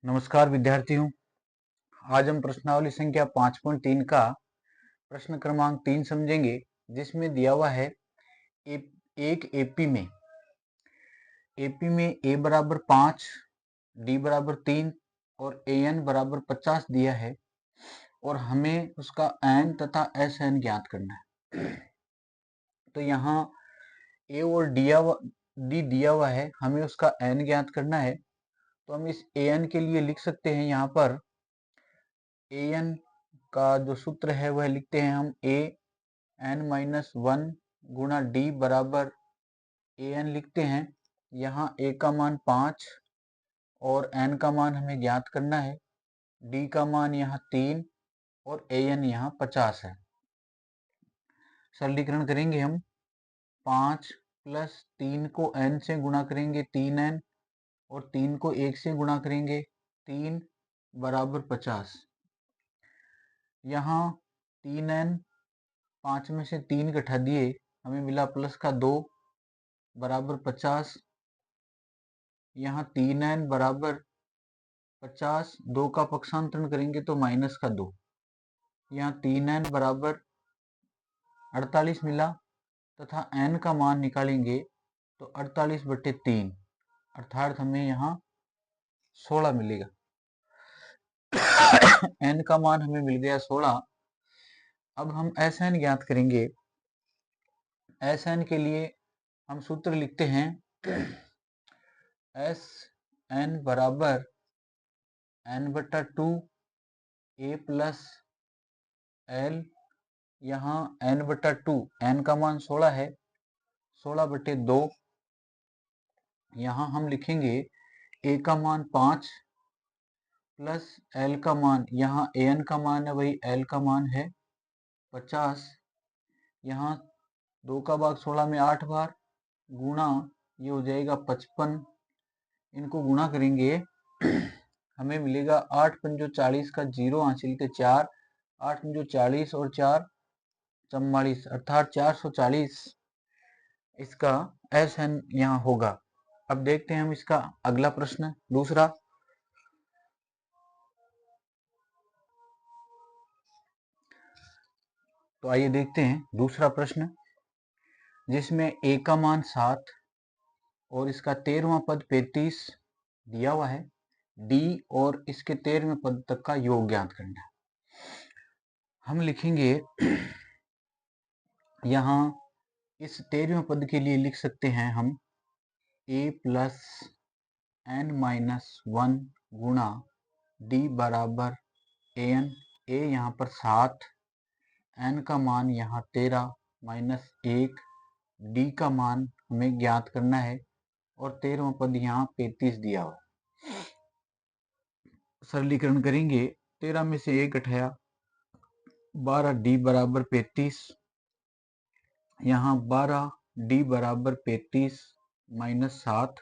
नमस्कार विद्यार्थियों। आज हम प्रश्नावली संख्या 5.3 का प्रश्न क्रमांक 3 समझेंगे, जिसमें दिया हुआ है एक एपी में ए बराबर 5, डी बराबर 3 और ए एन बराबर 50 दिया है और हमें उसका एन तथा एस एन ज्ञात करना है। तो यहाँ ए और डी दिया हुआ है, हमें उसका एन ज्ञात करना है। तो हम इस ए एन के लिए लिख सकते हैं, यहाँ पर ए एन का जो सूत्र है वह लिखते हैं हम ए एन माइनस 1 गुणा डी बराबर ए एन लिखते हैं। यहाँ ए का मान 5 और एन का मान हमें ज्ञात करना है। डी का मान यहाँ 3 और ए एन यहाँ 50 है। सरलीकरण करेंगे हम। 5 प्लस 3 को एन से गुणा करेंगे 3n और 3 को 1 से गुणा करेंगे 3 बराबर 50। यहाँ 3n 5 में से 3 घटा दिए, हमें मिला प्लस का 2 बराबर 50। यहाँ 3n बराबर 50, 2 का पक्षांतरण करेंगे तो माइनस का 2। यहाँ 3n बराबर 48 मिला तथा n का मान निकालेंगे तो 48/3 अर्थात हमें यहाँ 16 मिलेगा। n का मान हमें मिल गया 16। अब हम एस एन ज्ञात करेंगे। एस एन के लिए हम सूत्र लिखते हैं एस एन बराबर n/2 ए प्लस एल। यहाँ n/2, n का मान 16 है, 16/2। यहाँ हम लिखेंगे ए का मान 5 प्लस एल का मान, यहाँ ए एन का मान है वही एल का मान है 50। यहाँ 2 का भाग 16 में 8 बार गुणा, ये हो जाएगा 55। इनको गुणा करेंगे हमें मिलेगा 8 पंजो 40 का 0 हासिल के 4, 8 पंजो 40 और 4 44 अर्थात 440 इसका एस एन यहाँ होगा। अब देखते हैं हम इसका अगला प्रश्न, दूसरा। तो आइए देखते हैं दूसरा प्रश्न, जिसमें ए का मान 7 और इसका 13वां पद 35 दिया हुआ है। डी और इसके 13वें पद तक का योग ज्ञात करना है। हम लिखेंगे यहाँ इस 13वें पद के लिए लिख सकते हैं हम ए प्लस एन माइनस 1 गुणा डी बराबर ए एन। ए यहाँ पर 7, एन का मान यहाँ 13 माइनस 1, डी का मान हमें ज्ञात करना है और 13वां पद यहाँ 35 दिया हुआ है। सरलीकरण करेंगे, 13 में से 1 घटाया 12 डी बराबर 35। यहाँ 12 डी बराबर 35 माइनस 7,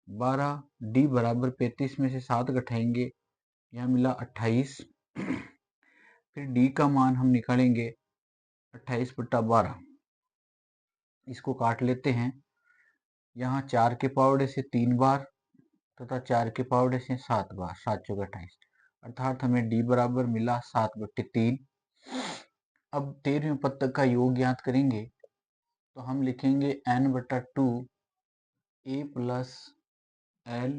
12 डी बराबर 35 में से 7 घटाएंगे, यहाँ मिला 28। फिर डी का मान हम निकालेंगे 28/12। इसको काट लेते हैं। यहाँ 4 के पावड़े से 3 बार तथा 4 के पावड़े से 7 बार, 7 चौक 28 अर्थात हमें डी बराबर मिला 7/3। अब 13वें पद तक का योग ज्ञात करेंगे तो हम लिखेंगे n/2 ए प्लस एल।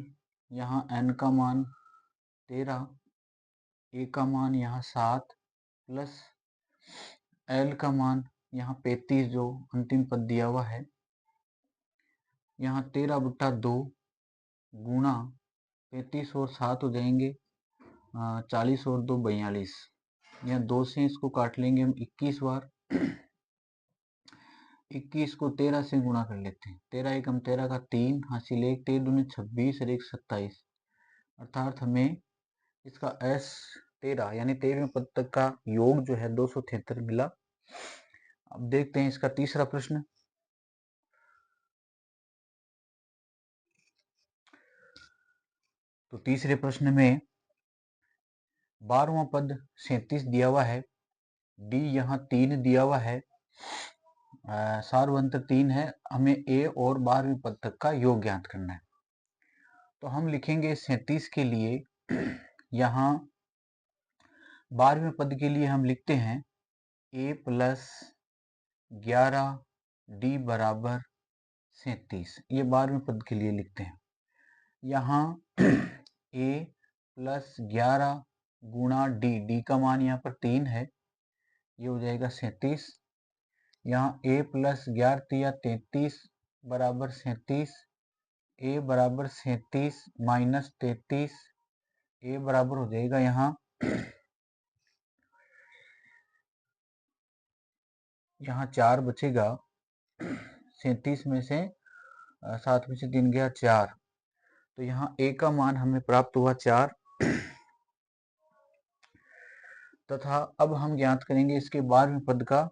यहाँ n का मान 13, ए का मान यहाँ 7 प्लस एल का मान यहाँ 35 जो अंतिम पद दिया हुआ है। यहाँ 13/2 गुणा 35 और 7 हो जाएंगे 40 और 2 42। यहाँ 2 से इसको काट लेंगे हम 21 बार। 21 को 13 से गुणा कर लेते हैं। 13 एकम 13 का 3 हासिल 1, 13 दूनी 26 और 1 27 अर्थात हमें इसका S13 यानी 13वें पद तक का योग जो है 273 मिला। अब देखते हैं इसका तीसरा प्रश्न। तो तीसरे प्रश्न में 12वां पद 37 दिया हुआ है। डी यहाँ 3 दिया हुआ है, सार्वंतर 3 है। हमें ए और 12वें पद तक का योग ज्ञात करना है। तो हम लिखेंगे 37 के लिए यहाँ 12वें पद के लिए हम लिखते हैं a प्लस 11d बराबर 37। ये 12वें पद के लिए लिखते हैं। यहाँ a प्लस 11 गुणा d का मान यहाँ पर 3 है, ये हो जाएगा 37। यहाँ a प्लस 11 33 बराबर 37, a बराबर 37 माइनस 33, a बराबर हो जाएगा यहाँ 4 बचेगा। 37 में से 7 में से 3 गया 4, तो यहाँ a का मान हमें प्राप्त हुआ 4। तथा अब हम ज्ञात करेंगे इसके 12वें पद का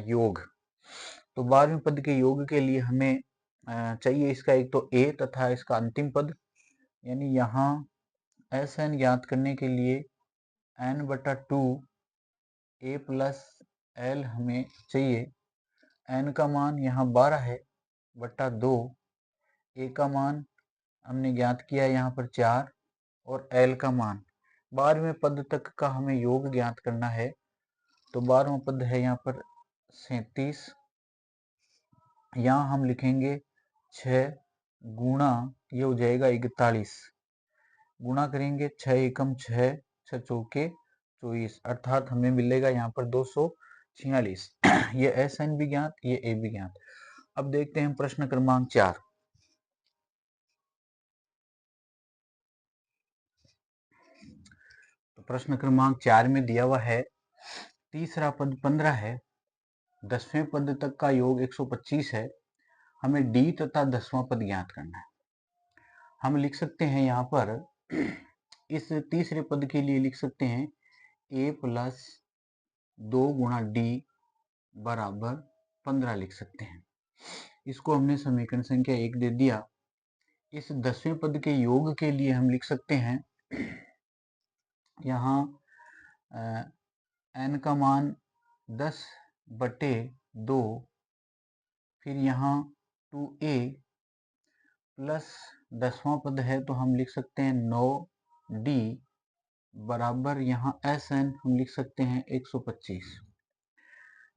योग। तो 12वें पद के योग के लिए हमें चाहिए इसका एक तो a तथा इसका अंतिम पद, यानी यहाँ Sn ज्ञात करने के लिए n/2 a प्लस l हमें चाहिए। n का मान यहाँ 12 है बटा 2, a का मान हमने ज्ञात किया है यहाँ पर 4 और l का मान 12वें पद तक का हमें योग ज्ञात करना है। तो 12वां पद है यहाँ पर 37, यहाँ हम लिखेंगे 6 गुणा, ये हो जाएगा 41, गुणा करेंगे 6 एकम 6, 6 चौके 24, अर्थात हमें मिलेगा यहाँ पर 246। ये Sn भी ज्ञात, ये a भी ज्ञात। अब देखते हैं प्रश्न क्रमांक 4। तो प्रश्न क्रमांक 4 में दिया हुआ है तीसरा पद 15 है, 10वें पद तक का योग 125 है, हमें d तथा 10वां पद ज्ञात करना है। हम लिख सकते हैं यहाँ पर इस तीसरे पद के लिए लिख सकते हैं a प्लस 2 गुणा d बराबर 15 लिख सकते हैं। इसको हमने समीकरण संख्या 1 दे दिया। इस 10वें पद के योग के लिए हम लिख सकते हैं यहाँ n का मान 10/2, फिर यहाँ 2a प्लस 10वां पद है तो हम लिख सकते हैं 9d बराबर यहाँ Sn हम लिख सकते हैं 125।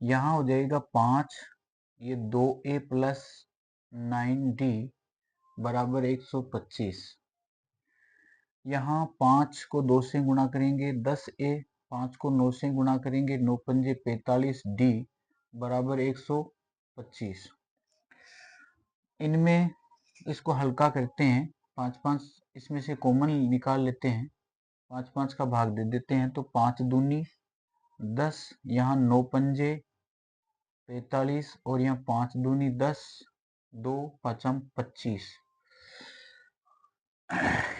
यहाँ हो जाएगा 5, ये 2a प्लस 9d बराबर 125। यहाँ 5 को 2 से गुणा करेंगे 10a, 5 को 9 से गुणा करेंगे 9 पंजे 45d बराबर 125। इनमें इसको हल्का करते हैं, 5 इसमें से कॉमन निकाल लेते हैं, 5 का भाग दे देते हैं, तो 5 दूनी 10, यहाँ 9 पंजे 45 और यहाँ 5 दूनी 10, 2 5 25।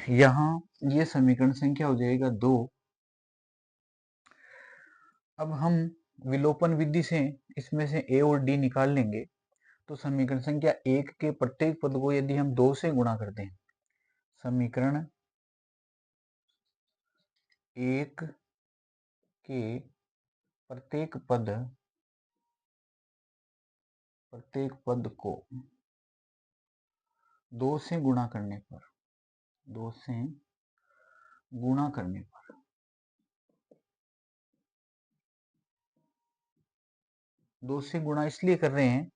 यहाँ ये समीकरण संख्या हो जाएगा 2। अब हम विलोपन विधि से इसमें से a और d निकाल लेंगे। तो समीकरण संख्या 1 के प्रत्येक पद को यदि हम 2 से गुणा करते हैं, समीकरण 1 के प्रत्येक पद को 2 से गुणा करने पर 2 से गुणा करने पर 2 से गुणा इसलिए कर रहे हैं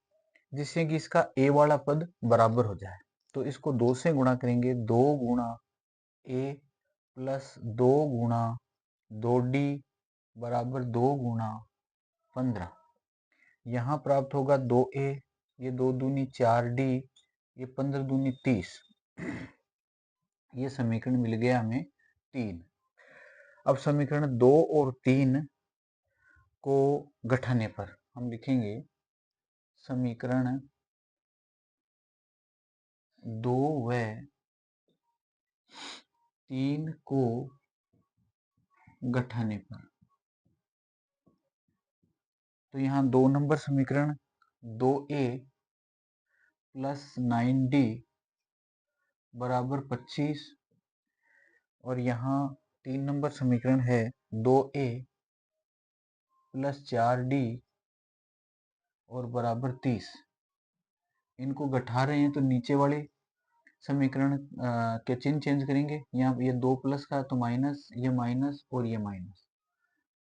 जिससे कि इसका a वाला पद बराबर हो जाए। तो इसको 2 से गुणा करेंगे, 2 गुणा a प्लस 2 गुणा 2d बराबर 2 गुणा 15। यहाँ प्राप्त होगा 2a, ये 2 दूनी 4d, ये 15 दूनी 30। ये समीकरण मिल गया हमें 3। अब समीकरण 2 और 3 को घटाने पर हम लिखेंगे समीकरण 2 व 3 को घटाने पर, तो यहाँ 2 नंबर समीकरण 2a प्लस 9d बराबर 25 और यहाँ 3 नंबर समीकरण है 2a प्लस 4d और बराबर 30। इनको घटा रहे हैं तो नीचे वाले समीकरण के चिन्ह चेंज करेंगे। यहाँ ये 2 प्लस का तो माइनस, ये माइनस और ये माइनस,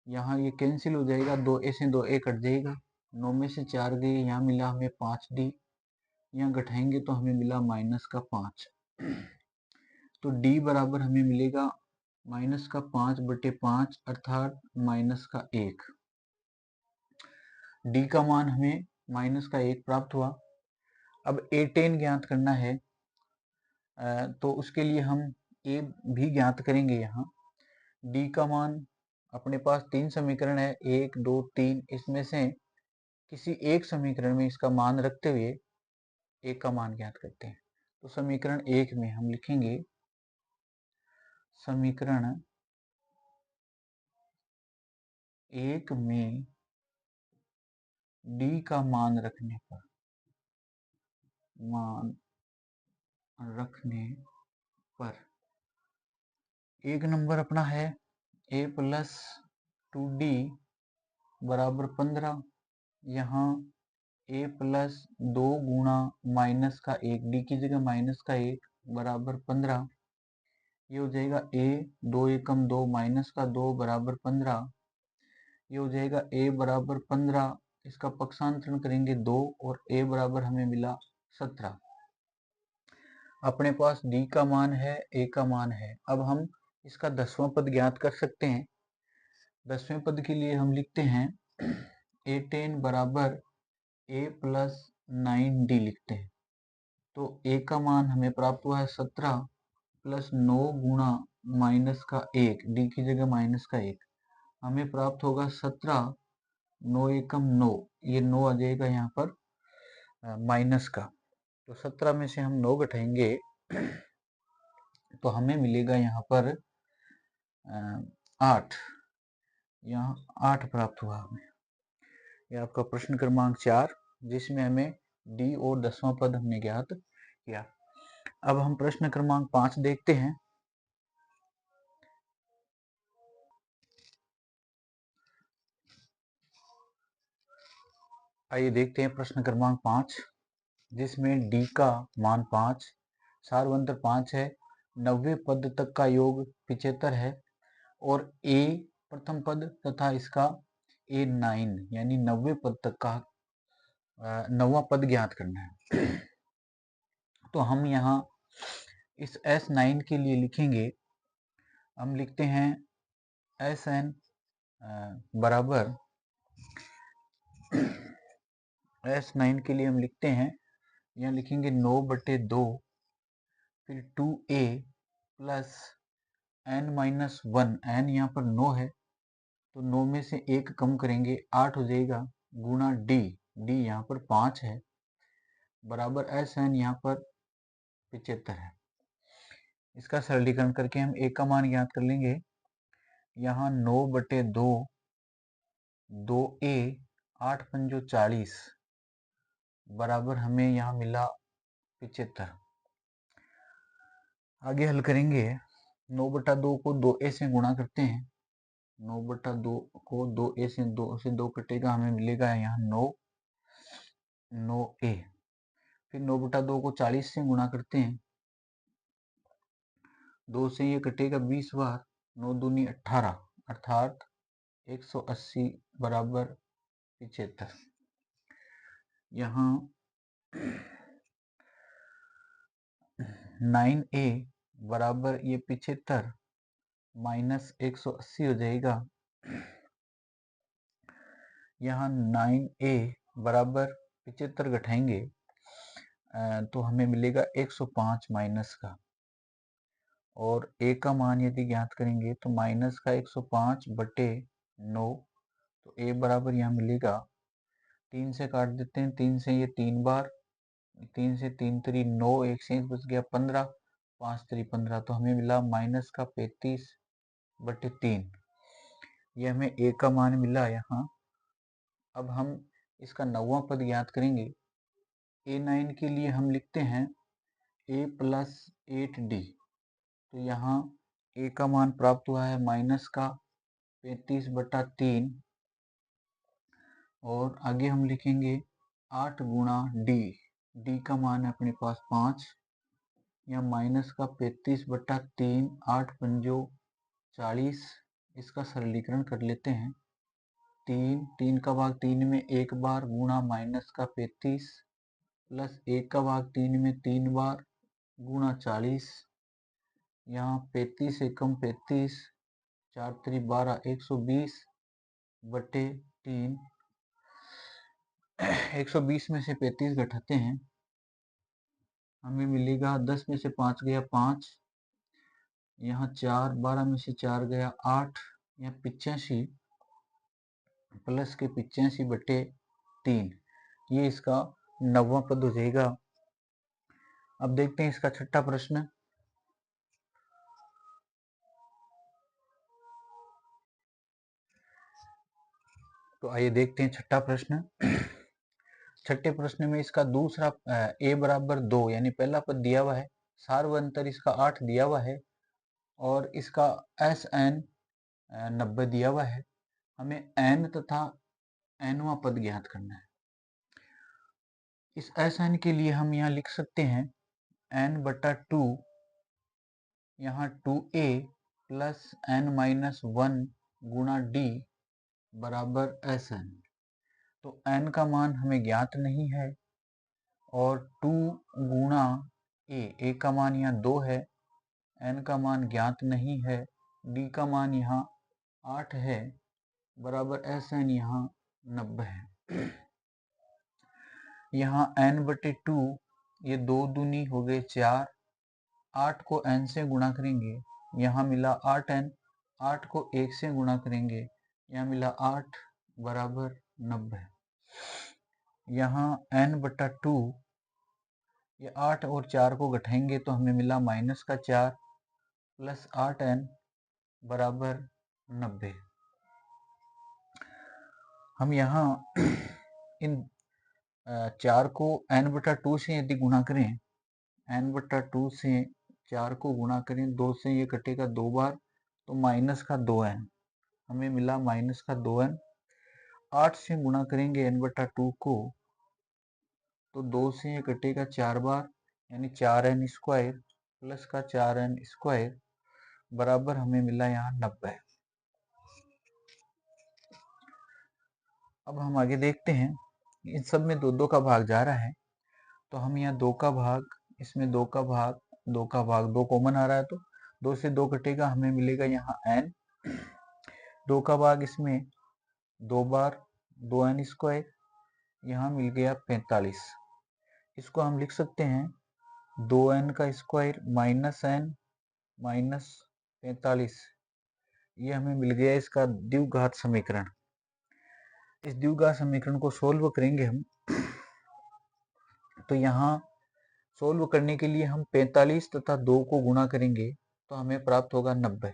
यहाँ ये कैंसिल हो जाएगा, 2 ए से 2 ए कट जाएगा, 9 में से 4 गए, यहाँ मिला हमें 5d, यहाँ घटाएंगे तो हमें मिला माइनस का 5। तो d बराबर हमें मिलेगा माइनस का 5/5 अर्थात माइनस का 1। d का मान हमें माइनस का 1 प्राप्त हुआ। अब a10 ज्ञात करना है, तो उसके लिए हम a भी ज्ञात करेंगे। यहाँ d का मान, अपने पास 3 समीकरण है, 1 2 3, इसमें से किसी एक समीकरण में इसका मान रखते हुए a का मान ज्ञात करते हैं। तो समीकरण 1 में हम लिखेंगे, समीकरण 1 में d का मान रखने पर 1 नंबर अपना है a प्लस 2d बराबर 15। यहाँ a प्लस 2 गुणा माइनस का 1, d की जगह माइनस का 1 बराबर 15। ये हो जाएगा a, 2 एकम 2 माइनस का 2 बराबर 15। ये हो जाएगा a बराबर 15, इसका पक्षांतरण करेंगे 2 और a बराबर हमें मिला 17। अपने पास d का मान है, a का मान है। अब हम इसका 10वां पद ज्ञात कर सकते हैं। 10वें पद के लिए हम लिखते हैं a10 बराबर a प्लस 9d लिखते हैं। तो a का मान हमें प्राप्त हुआ है 17 प्लस 9 गुणा माइनस का 1, d की जगह माइनस का 1, हमें प्राप्त होगा 17, 9 एकम 9, ये 9 आ जाएगा यहाँ पर माइनस का। तो 17 में से हम 9 घटाएंगे तो हमें मिलेगा यहाँ पर 8, यहाँ 8 प्राप्त हुआ हमें। ये आपका प्रश्न क्रमांक 4, जिसमें हमें d और 10वां पद हमने ज्ञात किया। अब हम प्रश्न क्रमांक 5 देखते हैं। आइए देखते हैं प्रश्न क्रमांक 5, जिसमें d का मान 5, सारवंतर 5 है, 90 पद तक का योग 75 है और a प्रथम पद तथा इसका a9 यानी 90 पद तक का 9वां पद ज्ञात करना है। तो हम यहाँ इस S9 के लिए लिखेंगे, हम लिखते हैं Sn बराबर S9 के लिए हम लिखते हैं, यहाँ लिखेंगे 9/2 फिर 2a प्लस n-1, n यहाँ पर 9 है तो 9 में से 1 कम करेंगे 8 हो जाएगा, गुणा d, d यहाँ पर 5 है, बराबर Sn यहाँ पर 75 है। इसका सरलीकरण करके हम a का मान ज्ञात कर लेंगे। यहाँ 9/2, 2a, 8 पंजो 40 बराबर हमें यहाँ मिला 75। आगे हल करेंगे, 9/2 को 2a से गुणा करते हैं, 9/2 को 2a से 2 कटेगा, हमें मिलेगा यहाँ 9a। फिर 9/2 को 40 से गुणा करते हैं, 2 से ये कटेगा 20 बार, 9 दूनी 18 अर्थात 180 बराबर 75। यहाँ 9a बराबर ये 75 माइनस 180 हो जाएगा। यहाँ 9a बराबर 75 घटाएंगे तो हमें मिलेगा 105 माइनस का, और a का मान यदि ज्ञात करेंगे तो माइनस का 105/9, तो a बराबर यहाँ मिलेगा, 3 से काट देते हैं, 3 से ये 3 बार, 3 से 3 3 9, 1 से 1 बच गया 15, 5 3 15, तो हमें मिला माइनस का 35/3, ये हमें a का मान मिला यहाँ। अब हम इसका 9वां पद ज्ञात करेंगे। a9 के लिए हम लिखते हैं a प्लस 8d, तो यहाँ a का मान प्राप्त हुआ है माइनस का 35/3, और आगे हम लिखेंगे 8 गुणा d, d का मान है अपने पास 5, यहाँ माइनस का 35/3, 8 पंजो 40, इसका सरलीकरण कर लेते हैं। 3 का भाग 3 में एक बार गुणा माइनस का 35 प्लस 1 का भाग 3 में 3 बार गुणा 40। यहाँ 35 एकम 35, 4 3 12, 120/3। 120 में से 35 घटाते हैं, हमें मिलेगा 10 में से 5 गया 5, यहाँ 4, 12 में से 4 गया 8, यहाँ 85 प्लस के 85/3, ये इसका 9वां पद हो जाएगा। अब देखते हैं इसका छठा प्रश्न। तो आइए देखते हैं छठा प्रश्न। छठे प्रश्न में इसका दूसरा a बराबर 2 यानी पहला पद दिया हुआ है, सार्वंतर इसका 8 दिया हुआ है और इसका Sn 90 दिया हुआ है। हमें n तथा nवां पद ज्ञात करना है। इस Sn के लिए हम यहाँ लिख सकते हैं n/2, यहाँ 2a प्लस n-1 गुणा d बराबर Sn। तो n का मान हमें ज्ञात नहीं है और 2 गुणा a का मान यहाँ 2 है, n का मान ज्ञात नहीं है, d का मान यहाँ 8 है, बराबर Sn यहाँ 90 है। यहाँ n/2, ये 2 दूनी हो गए 4, 8 को n से गुणा करेंगे, यहाँ मिला 8n, 8 को 1 से गुणा करेंगे, यहाँ मिला 8 बराबर 90। यहाँ n/2, ये 8 और 4 को घटाएंगे तो हमें मिला -4 प्लस 8n बराबर 90। हम यहाँ इन 4 को n/2 से यदि गुणा करें, n/2 से 4 को गुणा करें, 2 से ये कटेगा 2 बार, तो -2n, हमें मिला -2n। 8 से गुणा करेंगे n/2 को, तो 2 से ये कटेगा 4 बार, यानी 4n² प्लस का 4n² बराबर हमें मिला यहाँ 90। अब हम आगे देखते हैं, इन सब में 2 का भाग जा रहा है, तो हम यहाँ 2 का भाग, इसमें 2 का भाग, 2 का भाग 2 कॉमन आ रहा है, तो 2 से 2 कटेगा, हमें मिलेगा यहाँ n। 2 का भाग इसमें 2 बार 2n², यहाँ मिल गया 45। इसको हम लिख सकते हैं 2n² माइनस n माइनस 45, ये हमें मिल गया इसका द्विघात समीकरण। इस द्विघात समीकरण को सोल्व करेंगे हम, तो यहाँ सोल्व करने के लिए हम 45 तथा 2 को गुणा करेंगे तो हमें प्राप्त होगा 90।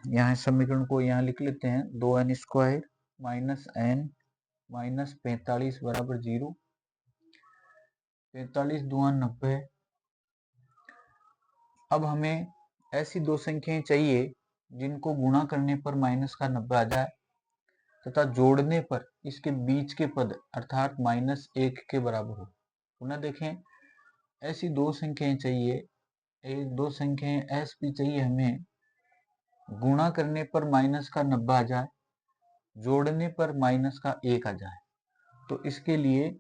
यहाँ समीकरण को यहाँ लिख लेते हैं, 2n² माइनस n माइनस 45 बराबर 0। 45 दूना 90। अब हमें ऐसी 2 संख्याएं चाहिए जिनको गुणा करने पर माइनस का 90 आ जाए तथा जोड़ने पर इसके बीच के पद अर्थात -1 के बराबर हो। पुनः देखें, ऐसी 2 संख्याएं चाहिए, 2 संख्याएं ऐसी चाहिए हमें, गुणा करने पर माइनस का 90 आ जाए, जोड़ने पर माइनस का 1 आ जाए। तो इसके लिए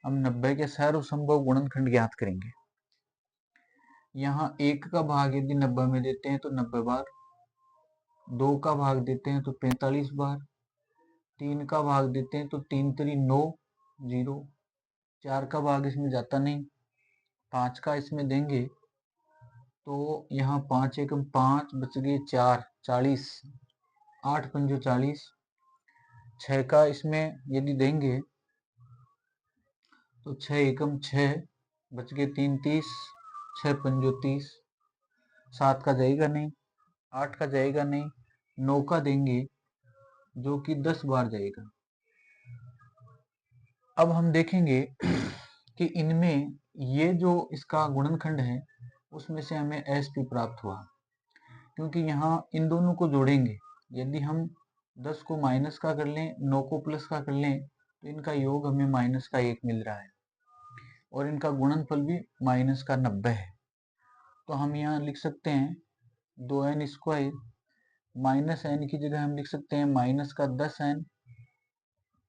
हम 90 के सर्वसंभव गुणनखंड ज्ञात करेंगे। यहाँ 1 का भाग यदि 90 में देते हैं तो 90 बार, 2 का भाग देते हैं तो 45 बार, 3 का भाग देते हैं तो 3 3 9 0, 4 का भाग इसमें जाता नहीं, 5 का इसमें देंगे तो यहाँ 5 एकम 5 बच गए 4 40, 8 पंजो 40, 6 का इसमें यदि देंगे तो 6 एकम 6 बच गए 3 30, 6 पंजो 30, 7 का जाएगा नहीं, 8 का जाएगा नहीं, 9 का देंगे जो कि 10 बार जाएगा। अब हम देखेंगे कि इनमें ये जो इसका गुणनखंड है उसमें से हमें SP प्राप्त हुआ, क्योंकि यहाँ इन दोनों को जोड़ेंगे, यदि हम 10 को माइनस का कर लें, 9 को प्लस का कर लें, तो इनका योग हमें -1 मिल रहा है। और इनका गुणनफल भी माइनस का 90 है। तो हम यहाँ लिख सकते हैं 2n² माइनस n की जगह हम लिख सकते हैं माइनस का 10n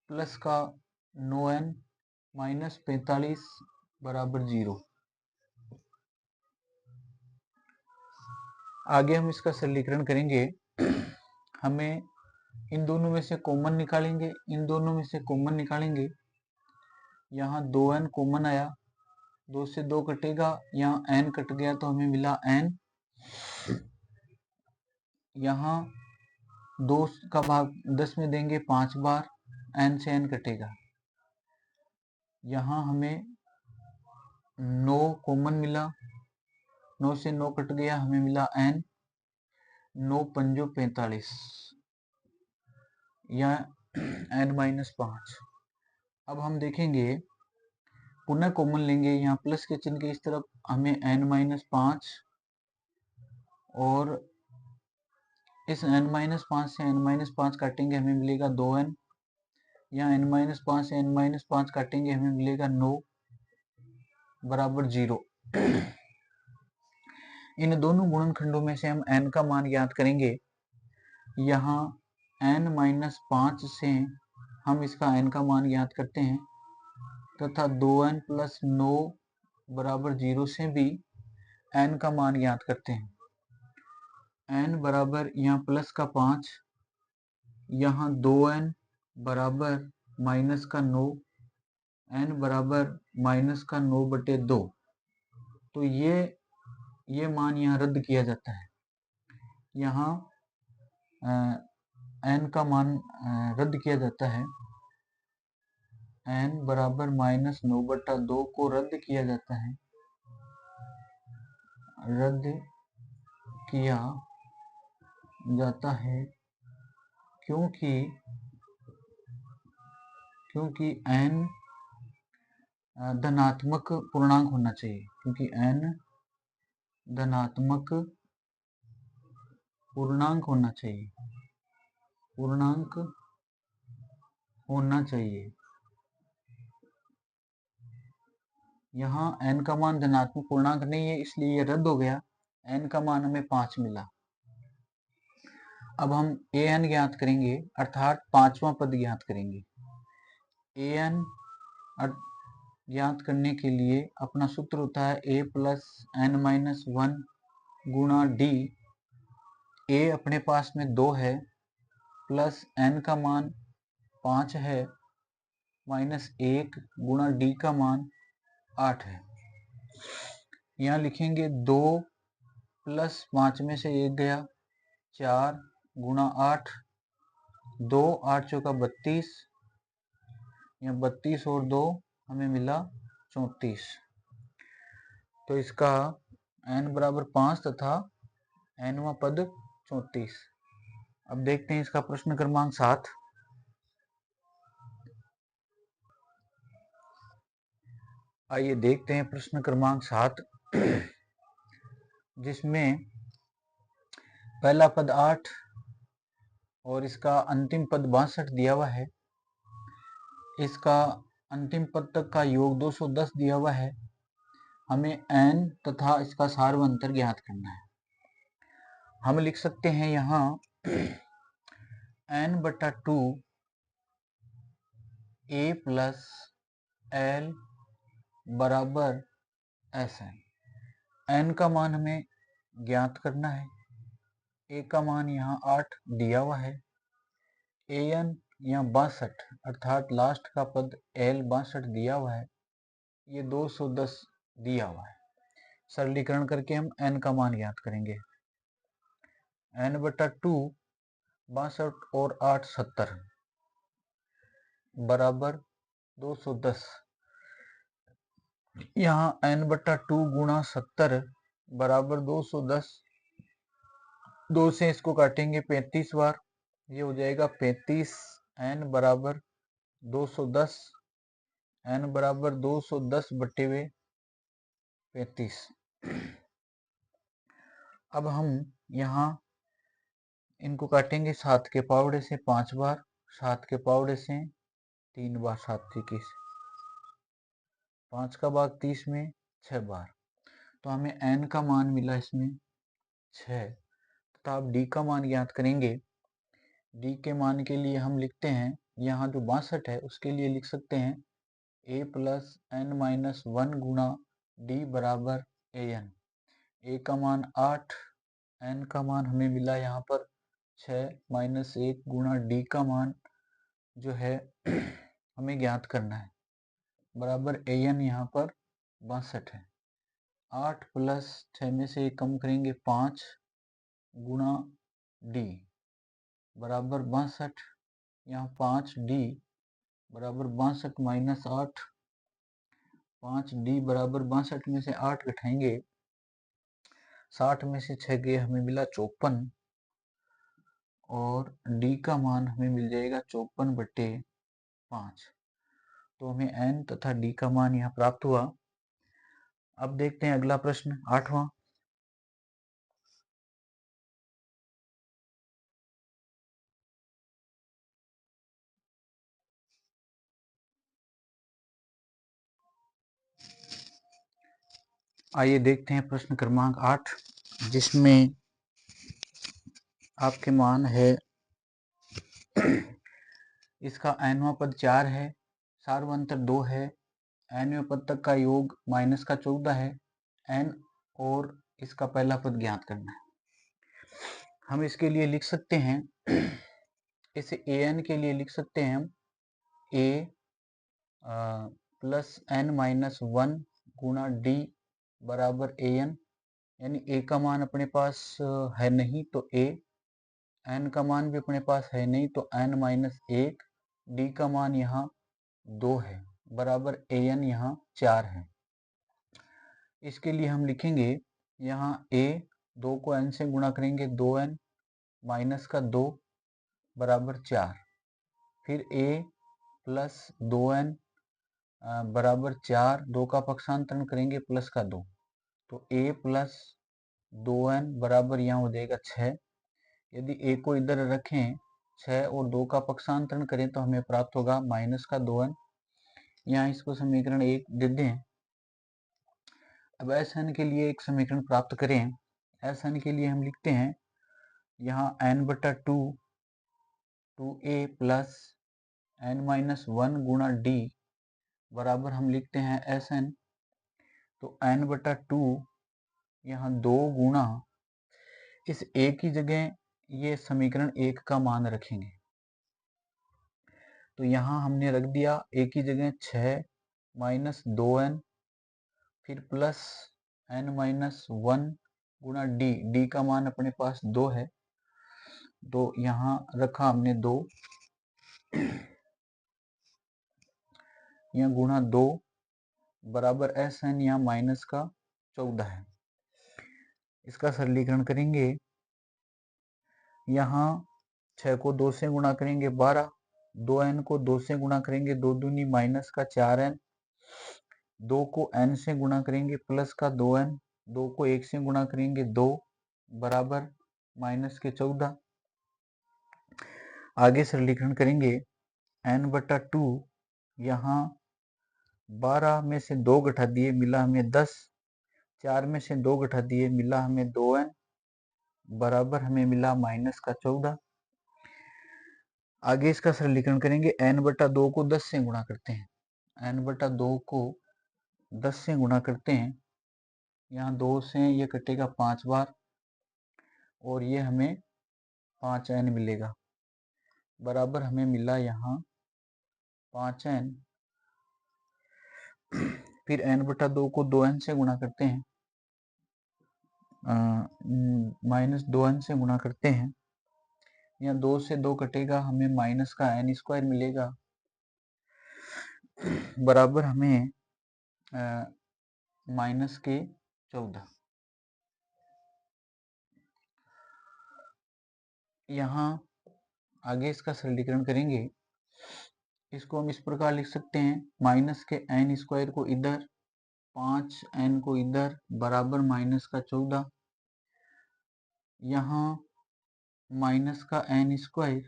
प्लस का 9n माइनस 45 बराबर 0। आगे हम इसका सरलीकरण करेंगे। हमें इन दोनों में से कॉमन निकालेंगे, यहाँ 2n कॉमन आया, 2 से 2 कटेगा, यहाँ n कट गया तो हमें मिला n। यहाँ 2 का भाग 10 में देंगे 5 बार, n से n कटेगा। यहाँ हमें 9 कॉमन मिला, 9 से 9 कट गया, हमें मिला n। 9 पंजो 45 या n-5। अब हम देखेंगे, पुनः कॉमन लेंगे, यहाँ प्लस के चिन्ह के इस तरफ हमें n-5 और इस n-5 से n-5 काटेंगे हमें मिलेगा 2n। यहाँ n-5 से n-5 काटेंगे हमें मिलेगा 9 बराबर 0। इन दोनों गुणनखंडों में से हम n का मान ज्ञात करेंगे। यहाँ n-5 से हम इसका n का मान ज्ञात करते हैं तथा 2n प्लस 9 बराबर 0 से भी n का मान ज्ञात करते हैं। n बराबर यहाँ प्लस का 5, यहाँ 2n बराबर माइनस का 9, n बराबर माइनस का 9/2। तो ये मान यहाँ रद्द किया जाता है। यहाँ n का मान रद्द किया जाता है, n बराबर -9/2 को रद्द किया जाता है, क्योंकि n धनात्मक पूर्णांक होना चाहिए, यहाँ n का मान धनात्मक पूर्णांक नहीं है, इसलिए ये रद्द हो गया। n का मान हमें 5 मिला। अब हम an ज्ञात करेंगे, अर्थात पांचवा पद ज्ञात करेंगे। an ज्ञात करने के लिए अपना सूत्र होता है a प्लस n-1 गुणा d। a अपने पास में 2 है, प्लस n का मान 5 है, माइनस 1 गुणा d का मान 8 है। यहाँ लिखेंगे 2 प्लस 5 में से 1 गया, 4 गुणा 8, 2 8 चौका 32, यहाँ 32 और 2 हमें मिला 34। तो इसका n बराबर 5 तथा nवां पद 34। अब देखते हैं इसका प्रश्न क्रमांक 7। आइए देखते हैं प्रश्न क्रमांक 7, जिसमें पहला पद 8 और इसका अंतिम पद 62 दिया हुआ है। इसका अंतिम पद तक का योग 210 दिया हुआ है। हमें n तथा इसका सार्वंतर ज्ञात करना है। हम लिख सकते हैं यहाँ n/2 a प्लस l बराबर SN। n का मान हमें ज्ञात करना है। a का मान यहाँ 8 दिया हुआ है। an यहाँ 62 अर्थात लास्ट का पद l 62 दिया हुआ है। ये 210 दिया हुआ है। सरलीकरण करके हम n का मान ज्ञात करेंगे। n/2 62 और 8 70 बराबर 210। यहाँ n/2 गुणा 70 बराबर 210। 2 से इसको काटेंगे 35 बार, ये हो जाएगा 35। n बराबर 210, n बराबर 210/35। अब हम यहाँ इनको काटेंगे 7 के पावड़े से 5 बार, 7 के पावड़े से 3 बार, 7 × 3 = 21। 5 का भाग 30 में 6 बार, तो हमें n का मान मिला इसमें 6 तथा अब d का मान ज्ञात करेंगे। d के मान के लिए हम लिखते हैं, यहाँ जो 62 है उसके लिए लिख सकते हैं a प्लस n माइनस 1 गुणा d बराबर an। a का मान 8, n का मान हमें मिला यहाँ पर 6 माइनस 1 गुणा d का मान जो है हमें ज्ञात करना है, बराबर an यहाँ पर 62 है। 8 प्लस 6 में से 1 कम करेंगे 5 गुणा d बराबर 62, यहाँ 5d बराबर 62 माइनस 8, 5d बराबर 62 में से 8 घटाएंगे 60 में से 6 गए, हमें मिला 54 और d का मान हमें मिल जाएगा 54/5। तो हमें n तथा d का मान यहाँ प्राप्त हुआ। अब देखते हैं अगला प्रश्न 8वां। आइए देखते हैं प्रश्न क्रमांक 8, जिसमें आपके मान है इसका nवां पद 4 है, सार्वंतर 2 है, nवें पद तक का योग माइनस का 14 है, n और इसका पहला पद ज्ञात करना है। हम इसके लिए लिख सकते हैं, इसे an के लिए लिख सकते हैं हम a प्लस n माइनस 1 गुणा d बराबर an, यानी a का मान अपने पास है नहीं तो a, n का मान भी अपने पास है नहीं तो n माइनस 1, d का मान यहाँ 2 है, बराबर an यहाँ 4 है। इसके लिए हम लिखेंगे यहाँ a 2 को n से गुणा करेंगे 2n माइनस का 2 बराबर 4, फिर a प्लस 2n बराबर 4, 2 का पक्षांतरण करेंगे प्लस का 2, तो a प्लस 2n बराबर यहाँ हो जाएगा 6। यदि a को इधर रखें 6 और 2 का पक्षांतरण करें तो हमें प्राप्त होगा माइनस का 2n। यहाँ इसको समीकरण 1 दे दें। अब Sn के लिए एक समीकरण प्राप्त करें। Sn के लिए हम लिखते हैं यहाँ n/2 2a plus n minus 1 गुणा d बराबर हम लिखते हैं Sn, तो n/2 यहाँ 2 गुणा इस a की जगह ये समीकरण 1 का मान रखेंगे, तो यहाँ हमने रख दिया a की जगह 6 माइनस 2n, फिर प्लस n माइनस 1 गुणा d का मान अपने पास 2 है, तो यहाँ रखा हमने 2, यहाँ गुणा 2 बराबर Sn यहाँ माइनस का 14 है। इसका सरलीकरण करेंगे, यहाँ 6 को 2 से गुणा करेंगे 12, 2n को 2 से गुणा करेंगे 2 दूनी माइनस का 4n, 2 को n से गुणा करेंगे प्लस का 2n, 2 को 1 से गुणा करेंगे 2 बराबर माइनस के 14। आगे सरलीकरण करेंगे n/2, यहाँ 12 में से 2 घटा दिए मिला हमें 10, 4 में से 2 घटा दिए मिला हमें 2n बराबर हमें मिला माइनस का 14। आगे इसका सरलीकरण करेंगे, n/2 को 10 से गुणा करते हैं, n/2 को 10 से गुणा करते हैं, यहाँ 2 से ये कटेगा 5 बार और ये हमें 5n मिलेगा, बराबर हमें मिला यहाँ 5n। फिर n/2 को 2n से गुणा करते हैं, माइनस 2n से गुणा करते हैं, यहाँ 2 से 2 कटेगा, हमें माइनस का n² मिलेगा, बराबर हमें माइनस के 14। यहाँ आगे इसका सरलीकरण करेंगे, इसको हम इस प्रकार लिख सकते हैं, माइनस के n² को इधर 5n को इधर बराबर माइनस का 14, यहाँ माइनस का n²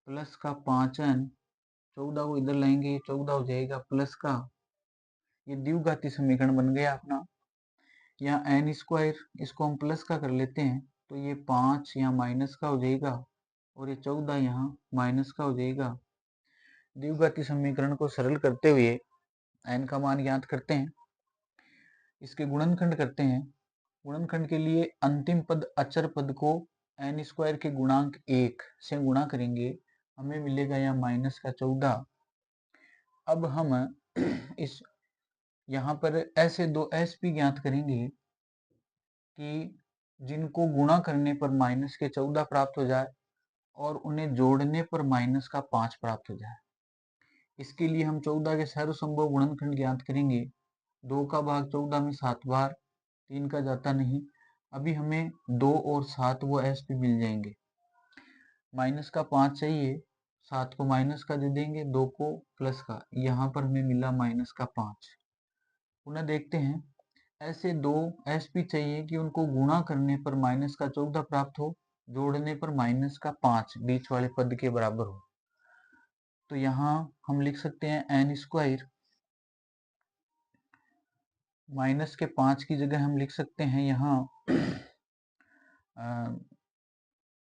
प्लस का 5n, 14 को इधर लाएंगे 14 हो जाएगा प्लस का ये द्विघाती समीकरण बन गया अपना। यहाँ एन स्क्वायर इसको हम प्लस का कर लेते हैं, तो ये 5 यहाँ माइनस का हो जाएगा और ये 14 यहाँ माइनस का हो जाएगा। द्विघाती समीकरण को सरल करते हुए एन का मान ज्ञात करते हैं, इसके गुणनखंड करते हैं। गुणनखंड के लिए अंतिम पद अचर पद को एन स्क्वायर के गुणांक 1 से गुणा करेंगे, हमें मिलेगा यहाँ माइनस का 14। अब हम इस यहाँ पर ऐसे दो एस भी ज्ञात करेंगे कि जिनको गुणा करने पर माइनस के 14 प्राप्त हो जाए और उन्हें जोड़ने पर माइनस का 5 प्राप्त हो जाए। इसके लिए हम 14 के सर्वसंभव गुणनखंड ज्ञात करेंगे। 2 का भाग 14 में 7 बार, 3 का जाता नहीं। अभी हमें 2 और 7 वो एस भी मिल जाएंगे। माइनस का 5 चाहिए, 7 को माइनस का दे देंगे, 2 को प्लस का। यहाँ पर हमें मिला माइनस का 5। पुनः देखते हैं, ऐसे दो एस भी चाहिए कि उनको गुणा करने पर माइनस का 14 प्राप्त हो, जोड़ने पर माइनस का 5 बीच वाले पद के बराबर हो। तो यहाँ हम लिख सकते हैं एन स्क्वायर माइनस के 5 की जगह हम लिख सकते हैं यहाँ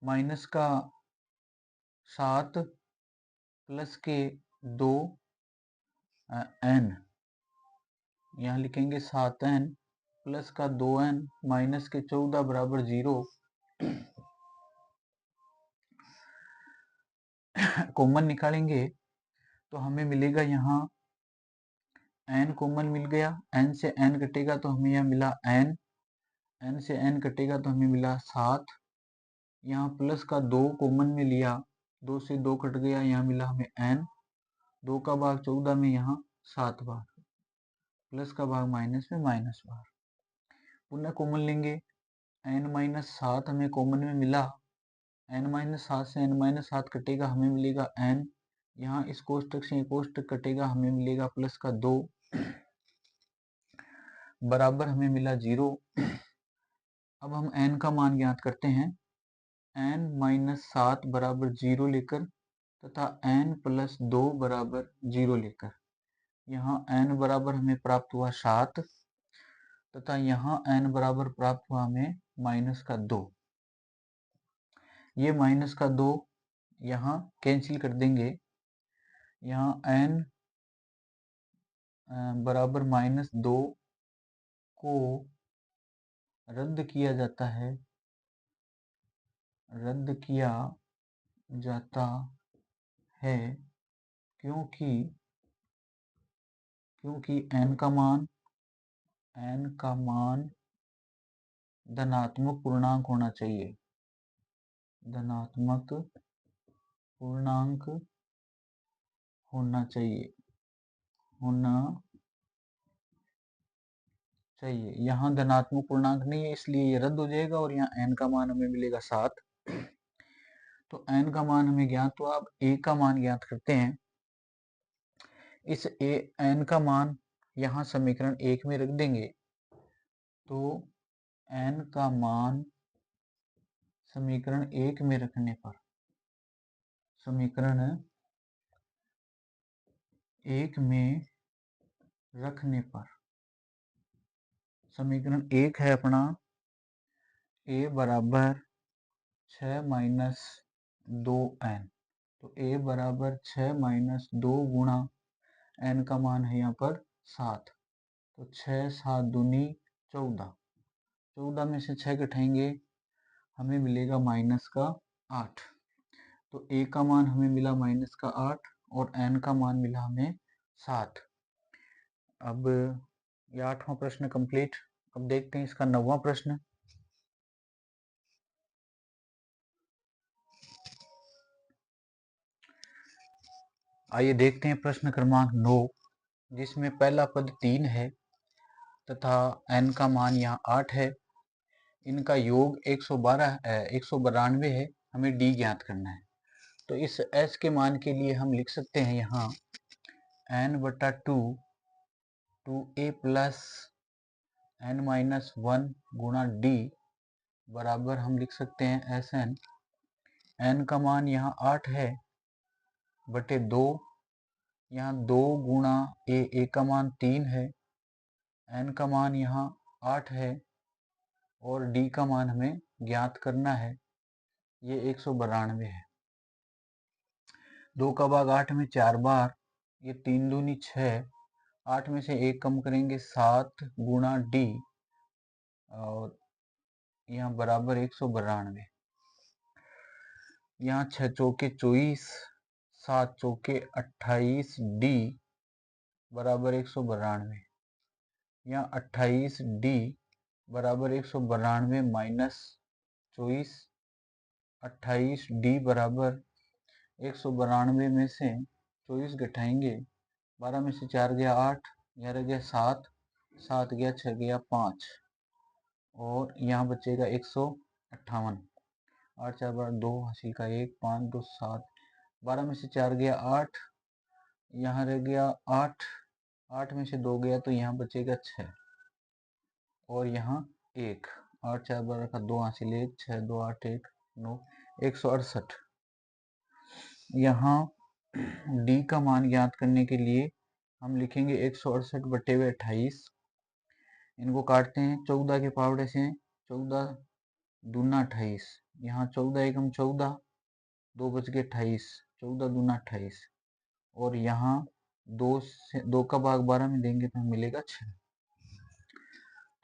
माइनस का 7 प्लस के 2 एन, यहाँ लिखेंगे 7n प्लस का 2n माइनस के 14 बराबर 0। कॉमन निकालेंगे तो हमें मिलेगा यहाँ n कॉमन मिल गया, n से n कटेगा तो हमें यहाँ मिला n, n से n कटेगा तो हमें मिला 7। यहाँ प्लस का 2 कॉमन में लिया, 2 से 2 कट गया, यहाँ मिला हमें n। 2 का भाग 14 में यहाँ 7 बार, प्लस का भाग माइनस में माइनस बार। पुनः कॉमन लेंगे, n माइनस 7 हमें कॉमन में मिला, n माइनस 7 से n माइनस 7 कटेगा, हमें मिलेगा n। यहाँ इस कोष्टक से कोष्टक कटेगा, हमें मिलेगा प्लस का 2 बराबर हमें मिला 0। अब हम n का मान ज्ञात करते हैं, n माइनस 7 बराबर 0 लेकर तथा n प्लस 2 बराबर 0 लेकर। यहाँ n बराबर हमें प्राप्त हुआ 7 तथा यहाँ n बराबर प्राप्त हुआ हमें माइनस का 2। ये माइनस का 2 यहाँ कैंसिल कर देंगे, यहाँ n बराबर माइनस 2 को रद्द किया जाता है, रद्द किया जाता है क्योंकि n का मान धनात्मक पूर्णांक होना चाहिए, धनात्मक पूर्णांक होना चाहिए, यहाँ धनात्मक पूर्णांक नहीं है इसलिए ये रद्द हो जाएगा और यहाँ n का मान हमें मिलेगा 7। तो n का मान हमें ज्ञात हुआ। अब a का मान ज्ञात करते हैं। इस n का मान यहाँ समीकरण 1 में रख देंगे, तो n का मान समीकरण 1 में रखने पर, समीकरण 1 में रखने पर, समीकरण 1 है अपना a बराबर 6 माइनस 2n, तो a बराबर 6 माइनस 2 गुणा n का मान है यहाँ पर 7, तो 6 7 दूनी 14, 14 में से 6 घटाएंगे हमें मिलेगा माइनस का 8। तो a का मान हमें मिला माइनस का 8 और n का मान मिला हमें 7। अब ये 8वां प्रश्न कंप्लीट। अब देखते हैं इसका 9वां प्रश्न। आइए देखते हैं प्रश्न क्रमांक 9, जिसमें पहला पद 3 है तथा n का मान यहाँ 8 है। इनका योग 192 है, हमें d ज्ञात करना है। तो इस s के मान के लिए हम लिख सकते हैं यहाँ n/2 2a plus n minus 1 गुणा d बराबर हम लिख सकते हैं Sn। n का मान यहाँ 8 है बटे 2, यहाँ 2 गुणा a का मान 3 है n का मान यहाँ 8 है और d का मान हमें ज्ञात करना है, ये 192 है। 2 का भाग 8 में 4 बार, ये 3 दूनी 6, 8 में से 1 कम करेंगे 7 गुणा d और यहाँ बराबर 192। यहाँ 6 चौके 24, 7 चौके 28 d बराबर 192। यहाँ 28 d बराबर 192 माइनस 24, 28 d बराबर 192 में से 24 घटाएंगे, 12 में से 4 गया 8, यहाँ रह गया 7, 7 गया 6 गया 5 और यहाँ बचेगा 158। 8 4 12 2 हासिल का 1, 5 2 7, 12 में से 4 गया 8, यहाँ रह गया 8, 8 में से 2 गया तो यहाँ बचेगा 6 और यहाँ 1, 8 4 12 का 2 हासिल 1, 6 2 8 1 9, 168। यहाँ d का मान ज्ञात करने के लिए हम लिखेंगे 168 बटे हुए 28, इनको काटते हैं 14 के पावड़े से, 14 दूना 28, यहाँ 14 एकम 14, 2 बच गए 28, 14 दूना 28 और यहाँ 2 का भाग 12 में देंगे तो मिलेगा 6।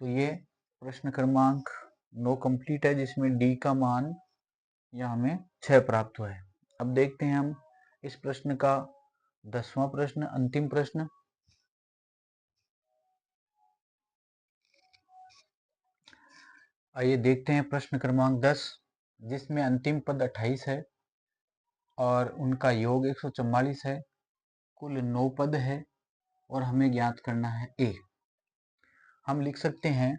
तो ये प्रश्न क्रमांक 9 कंप्लीट है, जिसमें d का मान यहाँ हमें 6 प्राप्त हुआ है। अब देखते हैं हम इस प्रश्न का 10वां प्रश्न, अंतिम प्रश्न। आइए देखते हैं प्रश्न क्रमांक 10, जिसमें अंतिम पद 28 है और उनका योग 144 है। कुल 9 पद है और हमें ज्ञात करना है a। हम लिख सकते हैं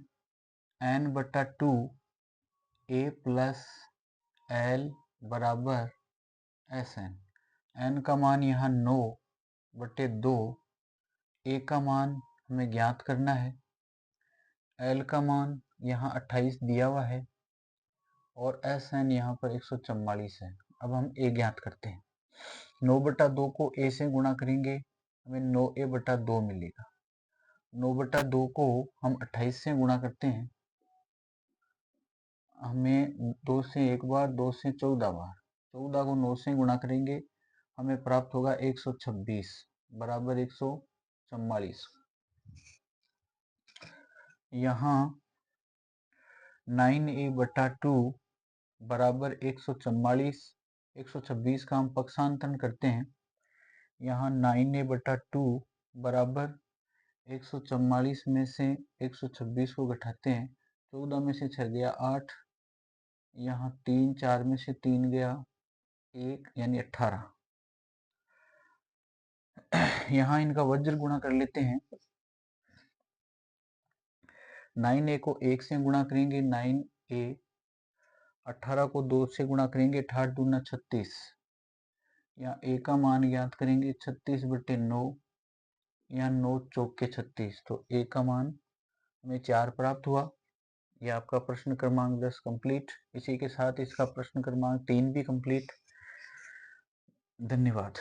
n बटा 2 a प्लस l बराबर Sn। n का मान यहाँ 9 बटे 2, a का मान हमें ज्ञात करना है, l का मान यहाँ 28 दिया हुआ है और Sn यहाँ पर 144 है। अब हम a ज्ञात करते हैं। 9 बटा 2 को a से गुणा करेंगे, हमें 9a बटा 2 मिलेगा। 9 बटा 2 को हम 28 से गुणा करते हैं, हमें 2 से एक बार, 2 से 14 बार, 14 को 9 से गुणा करेंगे, हमें प्राप्त होगा 126 बराबर 144। यहाँ 9a बटा 2 बराबर 144, 126 का हम पक्षांतरण करते हैं। यहाँ 9a बटा 2 बराबर 144 में से 126 को घटाते हैं, 14 में से 6 गया 8, यहाँ 3 4 में से 3 गया 1 यानी 18। यहाँ इनका वज्र गुणा कर लेते हैं। 9a को 1 से गुणा करेंगे 9a, 18 को 2 से गुणा करेंगे 18 दूना 36, यहाँ a का मान ज्ञात करेंगे 36 बटे 9, यहाँ 9 चौके 36, तो a का मान हमें 4 प्राप्त हुआ। यह आपका प्रश्न क्रमांक 10 कंप्लीट। इसी के साथ इसका प्रश्न क्रमांक 3 भी कंप्लीट। धन्यवाद।